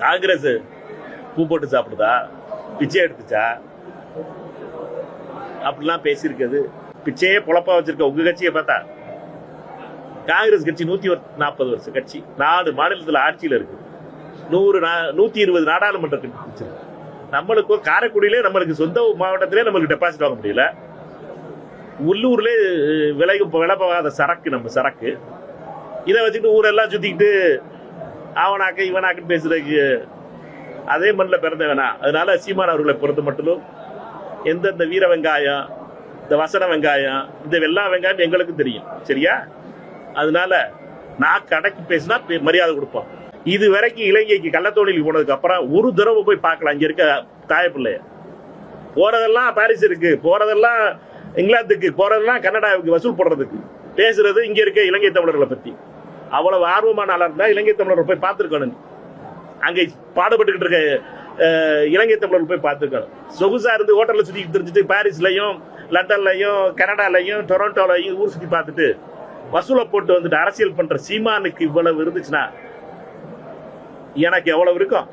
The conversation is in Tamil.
காங்கிரஸ் பூ போட்டு சாப்பிடுதா, பிச்சை எடுத்துச்சா, அப்படிலாம் பேசியிருக்கிறது. பிச்சையே பொழப்பா வச்சிருக்க உங்க கட்சியை பார்த்தா, காங்கிரஸ் கட்சி 140 வருஷ கட்சி, 4 மாநிலத்தில் ஆட்சியில் இருக்கு, 120 நாடாளுமன்ற கட்சி. நம்மளுக்கு காரைக்குடியிலே நம்மளுக்கு சொந்த மாவட்டத்திலே நம்மளுக்கு டெபாசிட் வாங்க முடியல. உள்ளூர்ல விலை போகாத சரக்கு நம்ம சரக்கு. இதை வச்சுட்டு ஊரெல்லாம் சுத்திக்கிட்டு அவனாக்க இவனாக்குன்னு பேசுறதுக்கு அதே மண்ணில் பிறந்த வேணா. அதனால சீமான் அவர்களை பொறுத்த மட்டும் எந்தெந்த வீர வெங்காயம், இந்த வசன வெங்காயம், இந்த வெள்ளா வெங்காயம் எங்களுக்கு தெரியும், சரியா? அதனால நான் கடைக்கு பேசினா மரியாதை கொடுப்போம். இது வரைக்கும் இலங்கைக்கு கள்ளத்தோணிக்கு போனதுக்கு அப்புறம் ஒரு தடவை போய் பார்க்கலாம் அங்க இருக்க தாய பிள்ளைய. போறதெல்லாம் பாரிஸ் இருக்கு, போறதெல்லாம் இங்கிலாந்துக்கு, போறதெல்லாம் கனடாவுக்கு வசூல் போடுறதுக்கு, பேசுறது இங்க இருக்க இலங்கை தமிழர்களை பத்தி. அவ்வளவு ஆர்வமான ஆளா இருந்தா இலங்கை தமிழர்கள் போய் பார்த்திருக்கணும். அங்க பாடுபட்டு இருக்க இலங்கை தமிழர்கள் போய் பார்த்திருக்கணும். சொகுசா இருந்து ஹோட்டல்ல சுத்தி தெரிஞ்சுட்டு பாரிஸ்லயும் லண்டன்லயும் கனடாலையும் டொரண்டோலையும் ஊர் சுத்தி பார்த்துட்டு வசூலை போட்டு வந்துட்டு அரசியல் பண்ற சீமானுக்கு இவ்வளவு இருந்துச்சுன்னா எனக்கு எவ்வளவு இருக்கும்?